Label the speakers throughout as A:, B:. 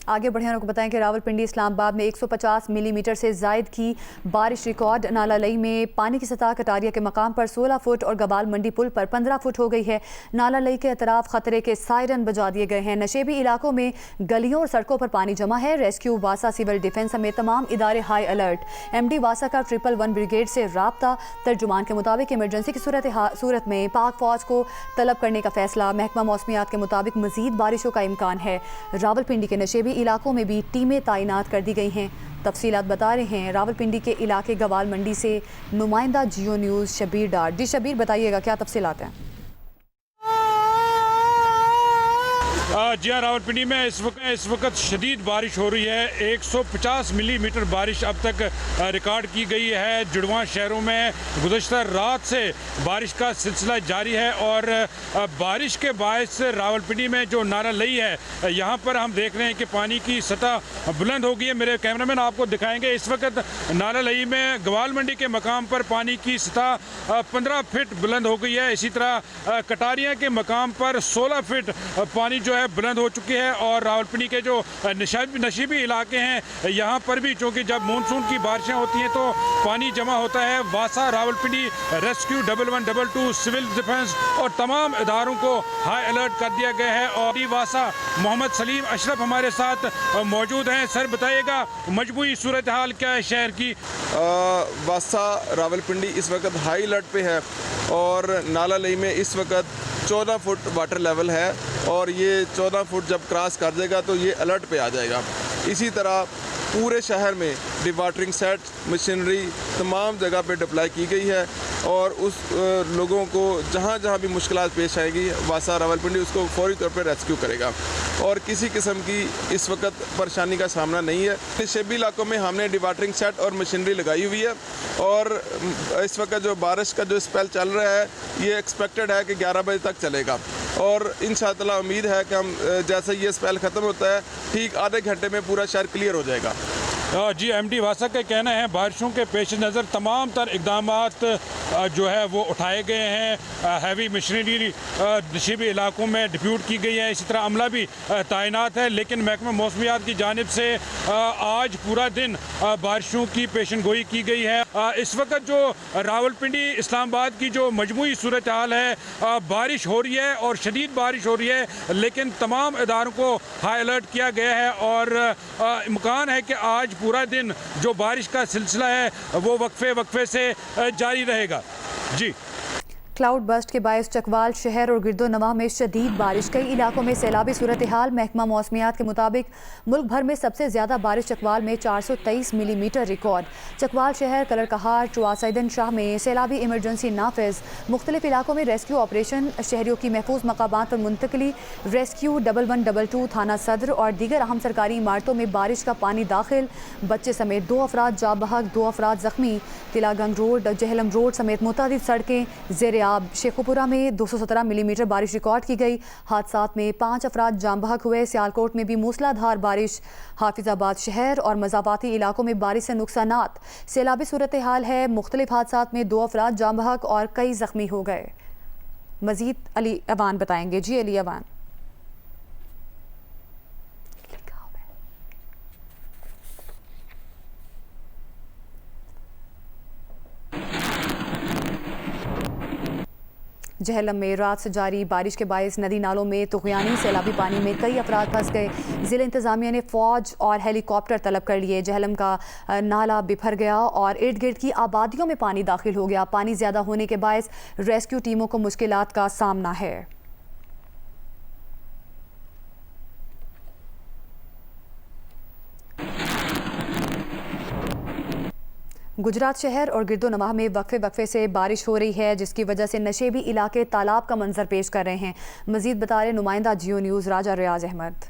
A: आगे बढ़े आपको बताएं कि रावलपिंडी इस्लामाबाद में 150 मिलीमीटर से जायद की बारिश रिकॉर्ड। नाला लई में पानी की सतह कटारिया के मकाम पर 16 फुट और गबाल मंडी पुल पर 15 फुट हो गई है। नाला लई के अतराफ खतरे के सायरन बजा दिए गए हैं। नशेबी इलाकों में गलियों और सड़कों पर पानी जमा है। रेस्क्यू, वासा, सिविल डिफेंस समेत तमाम इदारे हाई अलर्ट। MD वासा का 111 ब्रिगेड से राब्ता। तर्जुमान के मुताबिक इमरजेंसी की सूरत में पाक फौज को तलब करने का फैसला। महकमा मौसमियात के मुताबिक मजीद बारिशों का इम्कान है। रावलपिंडी के नशेबी इलाकों में भी टीमें तैनात कर दी गई हैं। तफसीलात बता रहे हैं रावलपिंडी के इलाके गवाल मंडी से नुमाइंदा जियो न्यूज़ शबीर डार। जी शबीर, बताइएगा क्या तफसीलात हैं?
B: जी हाँ, रावलपिंडी में इस वक्त शदीद बारिश हो रही है। 150 मिलीमीटर बारिश अब तक रिकॉर्ड की गई है। जुड़वा शहरों में गुज़श्ता रात से बारिश का सिलसिला जारी है और बारिश के बायस रावलपिंडी में जो नाला लई है यहाँ पर हम देख रहे हैं कि पानी की सतह बुलंद हो गई है। मेरे कैमरामैन आपको दिखाएंगे। इस वक्त नाला लई में गवाल मंडी के मकाम पर पानी की सतह 15 फीट बुलंद हो गई है। इसी तरह कटारिया के मकाम पर 16 फीट पानी जो है बुलंद हो चुकी है। और रावलपिंडी के जो नशीबी इलाके हैं यहाँ पर भी, चूँकि जब मानसून की बारिशें होती हैं तो पानी जमा होता है। वासा, रावलपिंडी रेस्क्यू, 1122, सिविल डिफेंस और तमाम इदारों को हाई अलर्ट कर दिया गया है। और वासा मोहम्मद सलीम अशरफ हमारे साथ मौजूद हैं। सर, बताइएगा मजमूई सूरत हाल क्या है शहर की?
C: वासा रावलपिंडी इस वक्त हाई अलर्ट पे है और नाला लई में इस वक्त 14 फुट वाटर लेवल है और ये 14 फुट जब क्रॉस कर देगा तो ये अलर्ट पे आ जाएगा। इसी तरह पूरे शहर में डिवाटरिंग सेट, मशीनरी तमाम जगह पे डिप्लाई की गई है और उस लोगों को जहाँ जहाँ भी मुश्किलात पेश आएगी वासा रावलपिंडी उसको फौरी तौर पे रेस्क्यू करेगा और किसी किस्म की इस वक्त परेशानी का सामना नहीं है। नशेबी इलाकों में हमने डिवाटरिंग सेट और मशीनरी लगाई हुई है और इस वक्त जो बारिश का जो स्पेल चल रहा है ये एक्सपेक्टेड है कि 11 बजे तक चलेगा और इंशाअल्लाह उम्मीद है कि हम जैसे ये स्पेल ख़त्म होता है ठीक आधे घंटे में पूरा शहर क्लियर हो जाएगा।
B: जी, MD वासा का कहना है बारिशों के पेश नज़र तमाम तर इक़दामात जो है वो उठाए गए हैं। हैवी मशीनरी नशीबी इलाकों में डिप्यूट की गई है। इसी तरह अमला भी तैनात है। लेकिन महकमा मौसमियात की जानिब से आज पूरा दिन बारिशों की पेशन गोई की गई है। इस वक्त जो रावलपिंडी इस्लामाबाद की जो मजमूई सूरत हाल है, बारिश हो रही है और शदीद बारिश हो रही है, लेकिन तमाम इदारों को हाई अलर्ट किया गया है और इम्कान है कि आज पूरा दिन जो बारिश का सिलसिला है वो वक्फे से जारी रहेगा। जी,
A: क्लाउड बस्ट के बायस चकवाल शहर और गिरदो नवाह में शदीद बारिश। कई इलाकों में सैलाबी सूरत हाल। महकमा मौसमियात के मुताबिक मुल्क भर में सबसे ज़्यादा बारिश चकवाल में 423 मिलीमीटर रिकॉर्ड। चकवाल शहर, कलरकहार, चुआसैदन शाह में सैलाबी इमरजेंसी नाफिज। मुख्तलिफ इलाकों में रेस्क्यू ऑपरेशन। शहरियों की महफूज मकामात पर मुंतकली। रेस्क्यू, 1122 थाना सदर और दीगर अहम सरकारी इमारतों में बारिश का पानी दाखिल। बच्चे समेत 2 अफराद जा बहक, 2 अफराद जख्मी। तिलागंग रोड, जहलम रोड समेत मुतादिद सड़कें ज़ेर शेखुपुरा में 217 मिलीमीटर बारिश रिकॉर्ड की गई। हादसात में 5 अफराद जाम बहक हुए। सियालकोट में भी मूसलाधार बारिश। हाफिजाबाद शहर और मज़ाफाती इलाकों में बारिश से नुकसानात। सैलाबी सूरत हाल है। मुख्तलिफ हादसात में 2 अफराद जाम बहक और कई जख्मी हो गए। मजीद अली अवान बताएंगे। जी अली अवान। जहलम में रात से जारी बारिश के बायस नदी नालों में तुग़यानी सैलाबी पानी में कई अफराद फंस गए। ज़िला इंतज़ामिया ने फ़ौज और हेलीकॉप्टर तलब कर लिए। जहलम का नाला बिफर गया और इर्द गिर्द की आबादियों में पानी दाखिल हो गया। पानी ज़्यादा होने के बायस रेस्क्यू टीमों को मुश्किलात का सामना है। गुजरात शहर और गिरदो नवाह में वक्फे से बारिश हो रही है, जिसकी वजह से नशेबी इलाके तालाब का मंजर पेश कर रहे हैं। मजीद बता रहे नुमाइंदा जियो न्यूज़ राजा रियाज अहमद।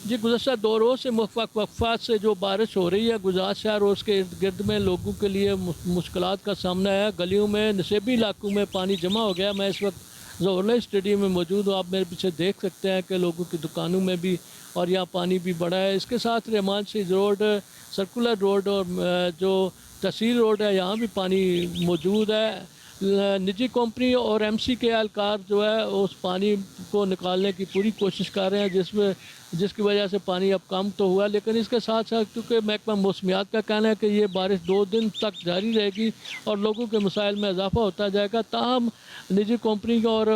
D: जी, गुज़श्ता 2 रोज़ से वक्फात से जो बारिश हो रही है गुजरात शहर और उसके इर्द गिर्द में लोगों के लिए मुश्किलात का सामना है। गलियों में, नशेबी इलाकों में पानी जमा हो गया। मैं इस वक्त ज़ोहर स्टेडियम में मौजूद हूँ। आप मेरे पीछे देख सकते हैं कि लोगों की दुकानों में भी और यहाँ पानी भी बढ़ा है। इसके साथ रहमान सीज रोड, सर्कुलर रोड और जो तहसील रोड है यहाँ भी पानी मौजूद है। निजी कंपनी और MC के एहलकार जो है उस पानी को निकालने की पूरी कोशिश कर रहे हैं, जिसमें जिसकी वजह से पानी अब कम तो हुआ, लेकिन इसके साथ साथ क्योंकि महकमा मौसमियात का कहना है कि ये बारिश 2 दिन तक जारी रहेगी और लोगों के मसाइल में इजाफा होता जाएगा। ताहम निजी कंपनी और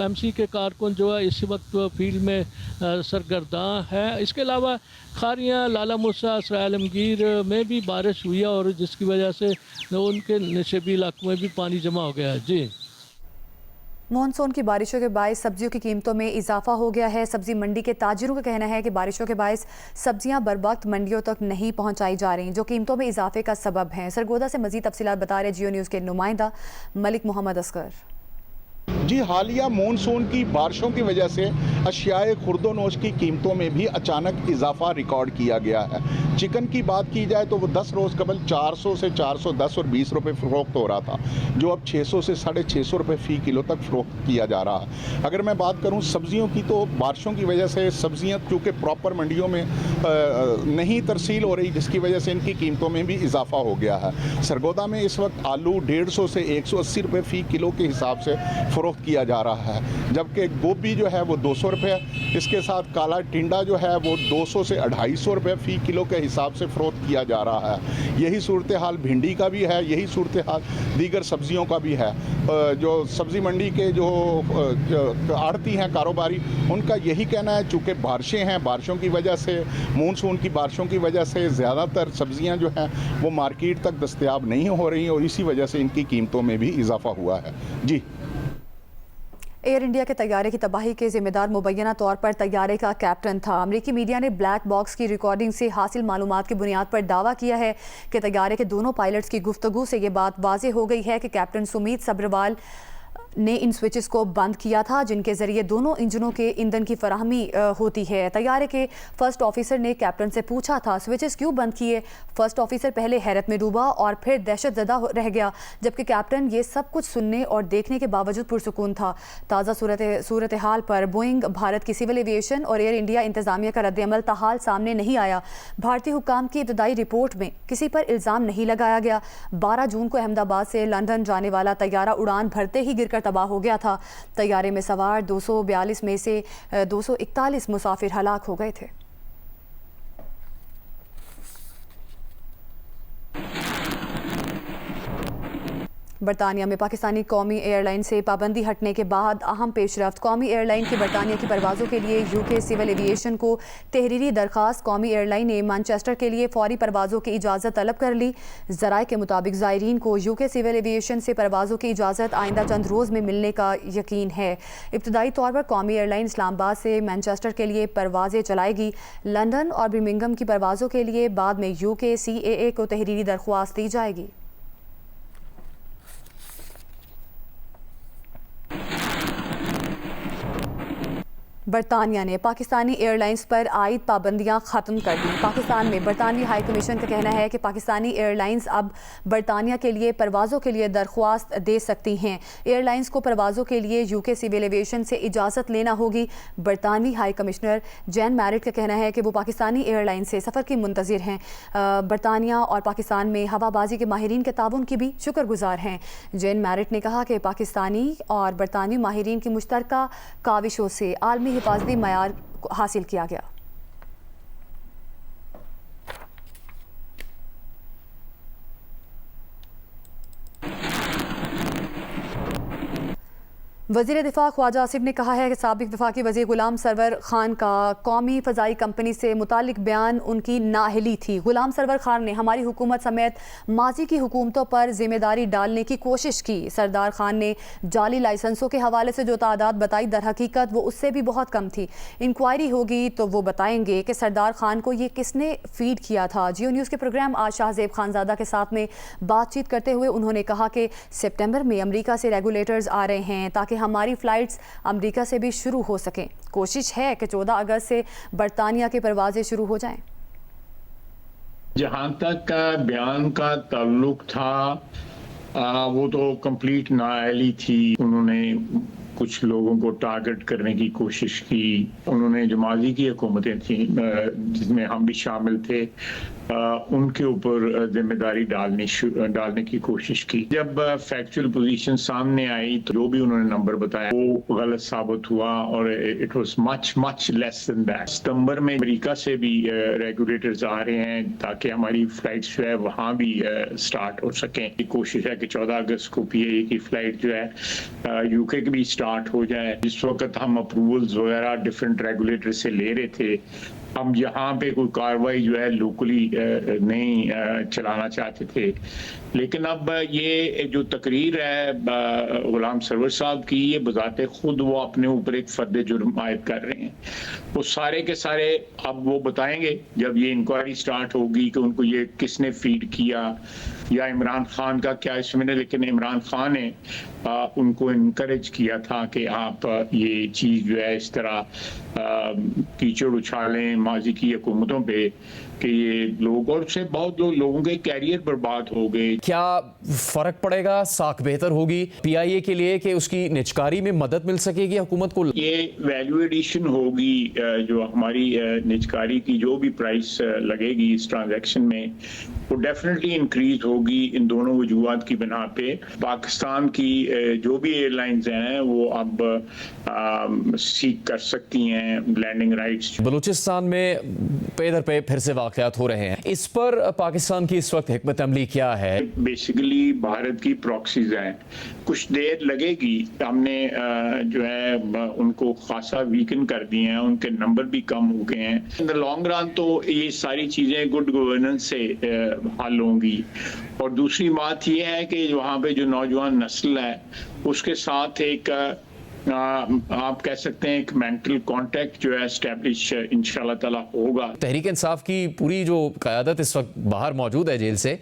D: MC के कारकुन जो है इस वक्त फील्ड में सरगर्दां है। इसके अलावा खारियाँ, लाला मूसा, सराय आलमगीर में भी बारिश हुई है और जिसकी वजह से उनके नशेबी इलाकों में भी पानी जमा हो गया है। जी,
A: मॉनसून की बारिशों के बायस सब्जियों की कीमतों में इजाफा हो गया है। सब्जी मंडी के ताजिरों का कहना है कि बारिशों के बायस सब्जियां बरवक्त मंडियों तक नहीं पहुंचाई जा रही, जो कीमतों में इजाफे का सबब है। सरगोदा से मजीद तफसीलात बता रहे जियो न्यूज़ के नुमाइंदा मलिक मोहम्मद असगर।
E: जी, हालिया मानसून की बारिशों की वजह से अशियाए खुर्दोनोश की कीमतों में भी अचानक इजाफा रिकॉर्ड किया गया है। चिकन की बात की जाए तो वो 10 रोज़ कबल 400 से 410 और 20 रुपये फ़रोख्त हो रहा था, जो अब 600 से 650 रुपये फ़ी किलो तक फ़रोख्त किया जा रहा है। अगर मैं बात करूं सब्ज़ियों की तो बारिशों की वजह से सब्ज़ियां चूँकि प्रॉपर मंडियों में नहीं तरसील हो रही, जिसकी वजह से इनकी कीमतों में भी इजाफा हो गया है। सरगोदा में इस वक्त आलू 150 से 180 रुपये फ़ी किलो के हिसाब से फ़रोख्त किया जा रहा है, जबकि गोभी जो है वो 200 रुपये, इसके साथ काला टिंडा जो है वो 200 से 250 रुपये फ़ी किलो के हिसाब से फ़रोख्त किया जा रहा है। यही सूरत हाल भिंडी का भी है, यही सूरत हाल दीगर सब्ज़ियों का भी है। जो सब्ज़ी मंडी के जो आड़ती हैं कारोबारी, उनका यही कहना है चूँकि बारिशें हैं, बारिशों की वजह से, मानसून की बारिशों की वजह से ज़्यादातर सब्ज़ियाँ जो हैं वो मार्केट तक दस्तयाब नहीं हो रही और इसी वजह से इनकी कीमतों में भी इजाफा हुआ है। जी,
A: एयर इंडिया के तैयारे की तबाही के जिम्मेदार मुबैना तौर पर तैयारे का कैप्टन था। अमरीकी मीडिया ने ब्लैक बॉक्स की रिकॉर्डिंग से हासिल मालूमात की बुनियाद पर दावा किया है कि तैयारे के दोनों पायलट्स की गुफ्तगू से ये बात वाज़ेह हो गई है कि कैप्टन सुमीत सब्रवाल ने इन स्विचेस को बंद किया था, जिनके जरिए दोनों इंजनों के ईंधन की फराहमी होती है। तैयारे के फर्स्ट ऑफिसर ने कैप्टन से पूछा था स्विचेस क्यों बंद किए। फर्स्ट ऑफिसर पहले हैरत में डूबा और फिर दहशतज़दा रह गया, जबकि कैप्टन ये सब कुछ सुनने और देखने के बावजूद पुरसुकून था। ताज़ा सूरत हाल पर बोइंग, भारत की सिविल एविएशन और एयर इंडिया इंतजामिया का रद्दअमल ताहाल सामने नहीं आया। भारतीय हुक्काम की इब्तदाई रिपोर्ट में किसी पर इल्ज़ाम नहीं लगाया गया। 12 जून को अहमदाबाद से लंदन जाने वाला तैयारा उड़ान भरते ही गिरकर तबाह हो गया था। तैयारे में सवार 242 में से 241 मुसाफिर हलाक हो गए थे। बरतानिया में पाकिस्तानी कौमी एयरलाइन से पाबंदी हटने के बाद अहम पेशरफ्त। कौमी एयरलाइन की बरतानिया की परवाज़ों के लिए यूके सिविल एविएशन को तहरीरी दरख्वास्त। कौमी एयरलाइन ने मैनचेस्टर के लिए फौरी परवाज़ों की इजाज़त तलब कर ली। ज़राए के मुताबिक ज़ायरीन को यूके सिविल एविएशन से परवाज़ों की इजाज़त आइंदा चंद रोज़ में मिलने का यकीन है। इब्तदाई तौर पर कौमी एयरलाइन इस्लामाबाद से मैनचेस्टर के लिए परवाज़ें चलाएगी। लंदन और बर्मिंघम की परवाज़ों के लिए बाद में यूके CAA को तहरीरी दरख्वास्त दी जाएगी। बरतानिया ने पाकिस्तानी एयरलाइंस पर आयद पाबंदियां ख़त्म कर दी। पाकिस्तान में बरतानवी हाई कमीशन का कहना है कि पाकिस्तानी एयरलाइंस अब बरतानिया के लिए परवाज़ों के लिए दरख्वास्त दे सकती हैं। एयरलाइंस को परवाज़ों के लिए यूके सिविल एविएशन से इजाज़त लेना होगी। बरतानवी हाई कमिश्नर जैन मैरिट का कहना है कि वो पाकिस्तानी एयरलाइन से सफ़र की मुंतज़िर हैं। बरतानिया और पाकिस्तान में हवाबाजी के माहिरीन के ताउन की भी शुक्रगुजार हैं। जैन मैरिट ने कहा कि पाकिस्तानी और बरतानवी माहिरीन की मुश्तरका काविशों से आलमी हिफाजती मयार हासिल किया गया। वज़ीर दिफा ख्वाजा आसिफ ने कहा है कि साबिक वफाकी वज़ीर गुलाम सरवर खान का कौमी फ़ज़ाई कंपनी से मुतालिक बयान उनकी नाअहली थी। गुलाम सरवर खान ने हमारी हुकूमत समेत माजी की हुकूमतों पर जिम्मेदारी डालने की कोशिश की। सरदार खान ने जाली लाइसेंसों के हवाले से जो तादाद बताई, दर हकीकत वो उससे भी बहुत कम थी। इंक्वायरी होगी तो वो बताएंगे कि सरदार खान को ये किसने फीड किया था। जियो न्यूज़ के प्रोग्राम आज शाहजेब खानजादा के साथ में बातचीत करते हुए उन्होंने कहा कि सितंबर में अमेरिका से रेगुलेटर्स आ रहे हैं ताकि हमारी फ़्लाइट्स अमेरिका से भी शुरू हो सकें। कोशिश है कि 14 अगस्त से बरतानिया की परवाज़ें शुरू हो जाएं।
F: जहाँ तक बयान का ताल्लुक था वो तो कंप्लीट नाअहली थी। उन्होंने कुछ लोगों को टारगेट करने की कोशिश की। उन्होंने जो माजी की हुकूमतें थी जिसमें हम भी शामिल थे, उनके ऊपर जिम्मेदारी डालने की कोशिश की। जब फैक्चुअल पोजीशन सामने आई तो जो भी उन्होंने नंबर बताया वो गलत साबित हुआ और it was much less than that. सितंबर में अमेरिका से भी रेगुलेटर्स आ रहे हैं ताकि हमारी फ्लाइट्स जो है वहाँ भी स्टार्ट हो सकें। कोशिश है कि 14 अगस्त को PIA की फ्लाइट जो है UK की भी स्टार्ट हो जाए। जिस वक्त हम अप्रूवल्स वगैरह डिफरेंट रेगुलेटर से ले रहे थे, हम यहाँ पे कोई कार्रवाई जो है लोकली नहीं चलाना चाहते थे, लेकिन अब ये जो तकरीर है गुलाम सरवर साहब की, ये बजाते खुद वो अपने ऊपर एक फर्द जुर्म आयद कर रहे हैं। वो सारे के सारे अब वो बताएंगे जब ये इंक्वायरी स्टार्ट होगी कि उनको ये किसने फीड किया या इमरान खान का क्या इसमें, लेकिन इमरान खान ने उनको इनकरेज किया था कि आप ये चीज़ जो है इस तरह कीचड़ उछालें माजी की हुकूमतों पे कि ये लोग, और उससे बहुत लोगों के कैरियर बर्बाद हो गए।
G: क्या फर्क पड़ेगा, साख बेहतर होगी PIA के लिए कि उसकी निजकारी में मदद मिल सकेगी हुकूमत को? ये
F: वैल्यू एडिशन होगी, जो हमारी निजकारी की जो भी प्राइस लगेगी इस ट्रांजैक्शन में वो डेफिनेटली इंक्रीज होगी इन दोनों वजूहात की बिना पे। पाकिस्तान की जो भी एयरलाइंस हैं वो अब सीख कर सकती हैं लैंडिंग राइट्स।
G: बलूचिस्तान में पे दर पे फिर से वाक़यात हो रहे हैं, इस पर पाकिस्तान की इस वक्त हिकमत अमली क्या है?
F: बेसिकली भारत की प्रॉक्सीज हैं, कुछ देर लगेगी। हमने जो है उनको खासा वीकन कर दिए हैं, उनके नंबर भी कम हो गए हैं। इन द लॉन्ग रन तो ये सारी चीज़ें गुड गवर्नेंस से हल होंगी। और दूसरी बात ये है कि वहाँ पे जो नौजवान नस्ल है उसके साथ एक आप कह सकते हैं एक मेंटल कांटेक्ट जो है एस्टेब्लिश इंशाल्लाह ताला होगा।
G: तहरीक इंसाफ की पूरी जो क़यादत इस वक्त बाहर मौजूद है जेल से,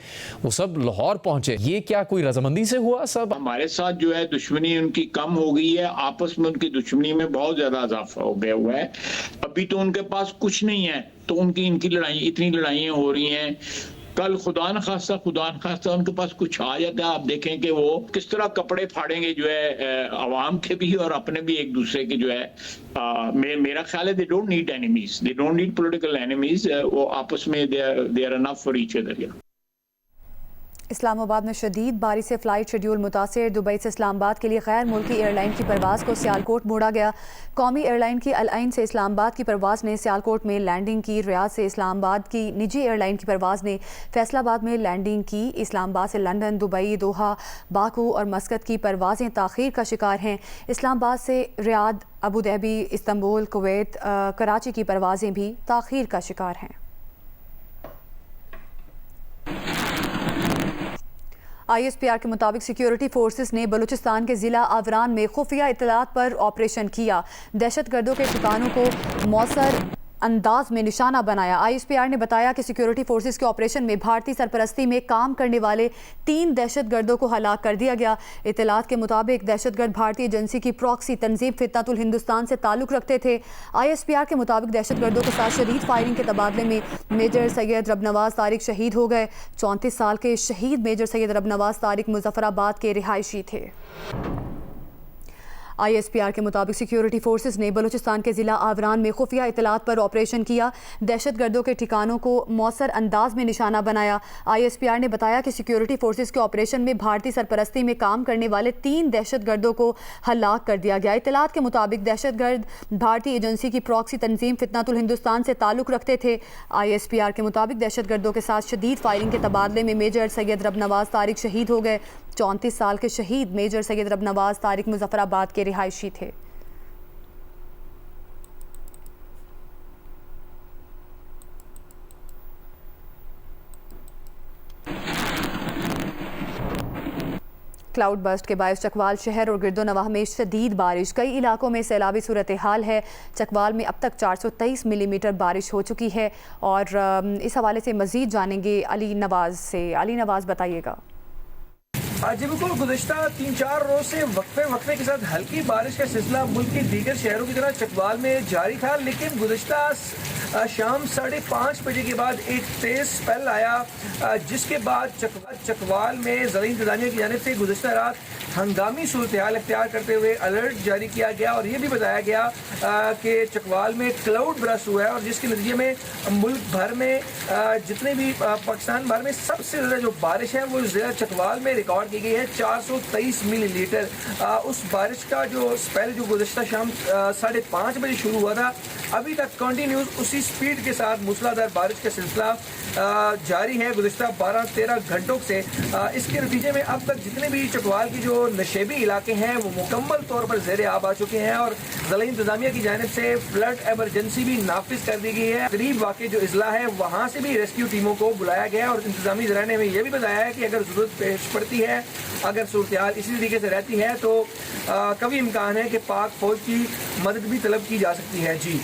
G: वो सब लाहौर पहुंचे, ये क्या कोई रजामंदी से हुआ? सब
F: हमारे साथ जो है दुश्मनी उनकी कम हो गई है, आपस में उनकी दुश्मनी में बहुत ज्यादा इजाफा हो गया हुआ है। अभी तो उनके पास कुछ नहीं है तो इनकी लड़ाई, इतनी लड़ाइयाँ हो रही हैं। कल खुदा न खास्ता उनके पास कुछ आ जाता है, आप देखें कि वो किस तरह कपड़े फाड़ेंगे जो है अवाम के भी और अपने भी एक दूसरे के जो है। मेरा ख्याल है they don't need enemies, they don't need political enemies, वो आपस में they are enough for each other.
A: Islamabad में शदीद बारिश से फ़्लाइट शेड्यूल मुतासिर। दुबई से इस्लामाबाद के लिए गैर मुल्की एयरलाइन की परवाज़ को सियालकोट मोड़ा गया। कौमी एयरलाइन की अल आइन से इस्लामाबाद की परवाज़ ने सियालकोट में लैंडिंग की। रियाद से इस्लामाबाद की निजी एयरलाइन की परवाज़ ने फैसलाबाद में लैंडिंग की। इस्लामाबाद से लंदन, दुबई, दोहा, बाकू और मस्कत की परवाज़ें ताख़ीर का शिकार हैं। इस्लामाबाद से Riyadh, Abu Dhabi, Istanbul, Kuwait, Karachi की परवाज़ें भी ताख़ीर का शिकार हैं। ISPR के मुताबिक सिक्योरिटी फोर्सेस ने बलूचिस्तान के ज़िला आवरान में खुफिया इत्तलात पर ऑपरेशन किया। दहशतगर्दों के ठिकानों को मौसर अंदाज में निशाना बनाया। ISPR ने बताया कि सिक्योरिटी फोर्सेस के ऑपरेशन में भारतीय सरपरस्ती में काम करने वाले 3 दहशतगर्दों को हलाक कर दिया गया। इत्तलात के मुताबिक दहशतगर्द भारतीय एजेंसी की प्रॉक्सी तंजीम फितनतुल हिंदुस्तान से ताल्लुक़ रखते थे। ISPR के मुताबिक दहशतगर्दों के साथ शदीद फायरिंग के तबादले में मेजर सैयद रबनवाज तारिक शहीद हो गए। 34 साल के शहीद मेजर सैयद रबनवाज तारिक मुजफ्फराबाद के रिहायशी थे। ISPR के मुताबिक सिक्योरिटी फोर्सेस ने बलूचिस्तान के ज़िला आवरान में खुफिया इत्तलात पर ऑपरेशन किया। दहशतगर्दों के ठिकानों को मौसर अंदाज में निशाना बनाया। ISPR ने बताया कि सिक्योरिटी फोर्सेस के ऑपरेशन में भारतीय सरपरस्ती में काम करने वाले 3 दहशतगर्दों को हलाक कर दिया गया। इत्तलात के मुताबिक दहशतगर्द भारतीय एजेंसी की प्रॉक्सी तंजीम फितनतुल हिंदुस्तान से ताल्लुक़ रखते थे। ISPR के मुताबिक दहशतगर्दों के साथ शदीद फायरिंग के तबादले में मेजर सैयद रबनवाज तारिक शहीद हो गए। 34 साल के शहीद मेजर सैयद रबनवाज तारिक मुजफ्फराबाद के रिहायशी थे। क्लाउड बस्ट के बायस चकवाल शहर और गिरदोनवाह में शदीद बारिश, कई इलाकों में सैलाबी सूरत हाल है। चकवाल में अब तक 423 मिलीमीटर बारिश हो चुकी है। और इस हवाले से मज़ीद जानेंगे अली नवाज़ से। अली नवाज़, बताइएगा।
H: जी बिल्कुल, गुज़िश्ता 3-4 रोज से वक्फे के साथ हल्की बारिश का सिलसिला मुल्क के दीगर शहरों की तरह चकवाल में जारी था, लेकिन गुज़िश्ता शाम 5:30 बजे के बाद एक तेज स्पेल आया, जिसके बाद चकवाल में ज़िला इंतज़ामिया की जानिब से गुज़िश्ता रात हंगामी सूरत-ए-हाल इख्तियार करते हुए अलर्ट जारी किया गया और ये भी बताया गया कि चकवाल में क्लाउड बरस हुआ है और जिसके नतीजे में मुल्क भर में जितने भी पाकिस्तान भर में सबसे ज़्यादा जो बारिश है वो ज़िला चकवाल में रिकॉर्ड की गई है 423 मिलीलीटर। उस बारिश का जो स्पेल जो गुज़िश्ता शाम 5:30 बजे शुरू हुआ था, अभी तक कंटिन्यूस उसी स्पीड के साथ मूसलाधार बारिश का सिलसिला जारी है गुज़िश्ता 12-13 घंटों से। इसके नतीजे में अब तक जितने भी चकवाल की जो नशेबी इलाके हैं वो मुकम्मल तौर पर ज़ेर आब आ चुके हैं और ज़िला इंतज़ामिया की जानिब से फ्लड एमरजेंसी भी नाफिज कर दी गई है। करीब वाक़ई जो इज़ला है वहाँ से भी रेस्क्यू टीमों को बुलाया गया है और इंतज़ामी ज़राने में यह भी बताया है कि अगर ज़रूरत पेश पड़ती है, अगर सूरत-ए-हाल इसी तरीके से रहती है तो कभी इम्कान है कि पाक फौज की मदद भी तलब की जा सकती है। जी,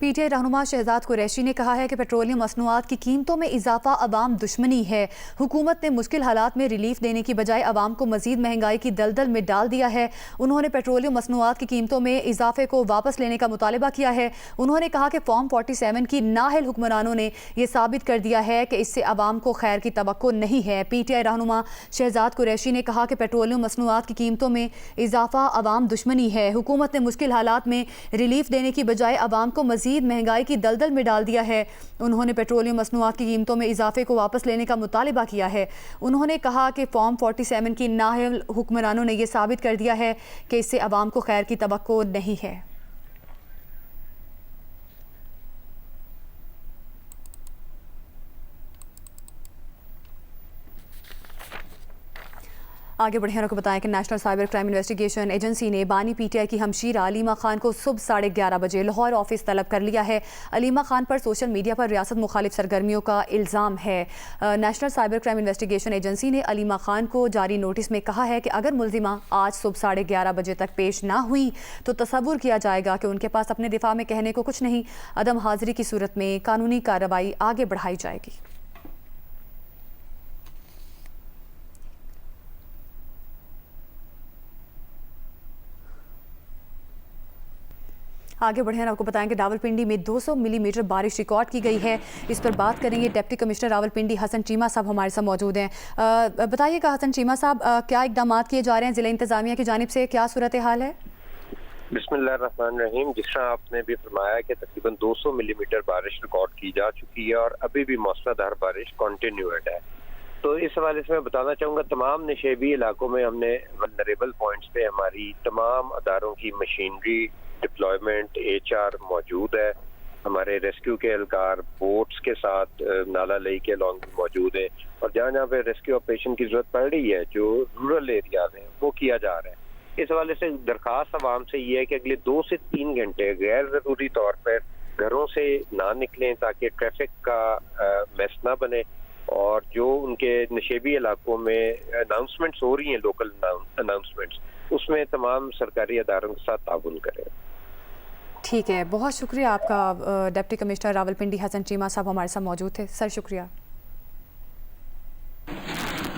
A: पीटीआई रहनुमा शहजाद कुरैशी ने कहा है कि पेट्रोलियम मसनूआत की कीमतों में इजाफा अवाम दुश्मनी है। हुकूमत ने मुश्किल हालात में रिलीफ देने की बजाय अवाम को मजीद महंगाई की दलदल में डाल दिया है। उन्होंने पेट्रोलियम मसनूआत की कीमतों में इजाफे को वापस लेने का मुतालबा किया है। उन्होंने कहा कि फॉर्म 47 की नाअहल हुक्मरानों ने यह साबित कर दिया है कि इससे अवाम को खैर की तवक्को नहीं है। पीटीआई रहनुमा शहजाद कुरैशी ने कहा कि पेट्रोलियम मसनूआत की कीमतों में इजाफा अवाम दुश्मनी है। हुकूमत ने मुश्किल हालात में रिलीफ देने की बजाय अवाम को महंगाई की दलदल में डाल दिया है। उन्होंने पेट्रोलियम मसनूआत की कीमतों में इजाफे को वापस लेने का मुतालिबा किया है। उन्होंने कहा कि फॉर्म 47 की नाअहल हुक्मरानों ने यह साबित कर दिया है कि इससे अवाम को खैर की तवक्को नहीं है। आगे बढ़े आपको बताएं कि national cyber crime investigation agency ने बानी पीटीआई की हमशीरा अलीमा खान को सुबह 11:30 बजे लाहौर ऑफिस तलब कर लिया है। अलीमा खान पर सोशल मीडिया पर रियासत मुखालिफ सरगर्मियों का इल्ज़ाम है। National cyber crime investigation agency ने अलीमा खान को जारी नोटिस में कहा है कि अगर मुल्जिमा आज सुबह 11:30 बजे तक पेश ना हुई तो तसव्वुर किया जाएगा कि उनके पास अपने दिफा में कहने को कुछ नहीं। अदम हाजिरी की सूरत में कानूनी कार्रवाई आगे बढ़ाई जाएगी। आगे बढ़े आपको बताएं कि रावलपिंडी में 200 मिलीमीटर बारिश रिकॉर्ड की गई है। इस पर बात करेंगे डिप्टी कमिश्नर रावलपिंडी हसन चीमा साहब हमारे साथ मौजूद हैं। बताइएगा हसन चीमा साहब, क्या इकदाम किए जा रहे हैं ज़िला इंतज़ामिया की जानिब से, क्या सूरत हाल है?
I: बिस्मिल्लाहिर्रहमानिर्रहीम। जिस तरह आपने भी फरमाया कि तकरीबन 200 मिलीमीटर बारिश रिकॉर्ड की जा चुकी है और अभी भी मौसलाधार बारिश कंटिन्यूड है, तो इस हवाले से मैं बताना चाहूँगा तमाम नशेबी इलाकों में हमने वल्नरेबल पॉइंट्स पे हमारी तमाम अदारों की मशीनरी डिप्लॉयमेंट HR मौजूद है। हमारे रेस्क्यू के एहलकार बोट्स के साथ नाला लई के अलॉन्ग मौजूद है और जहाँ जहाँ पे रेस्क्यू ऑपरेशन की जरूरत पड़ रही है जो रूरल एरियाज हैं वो किया जा रहा है। इस हवाले से दरखास्त आवाम से ये है कि अगले 2 से 3 घंटे गैर जरूरी तौर पर घरों से ना निकलें ताकि ट्रैफिक का मैस ना बने और जो उनके नशेबी इलाकों में अनाउंसमेंट्स हो रही हैं, लोकल अनाउंसमेंट्स, उसमें तमाम सरकारी अदारों के साथ ताउन करें।
A: ठीक है, बहुत शुक्रिया आपका। डिप्टी कमिश्नर रावलपिंडी हसन चीमा साहब हमारे साथ मौजूद थे। सर शुक्रिया।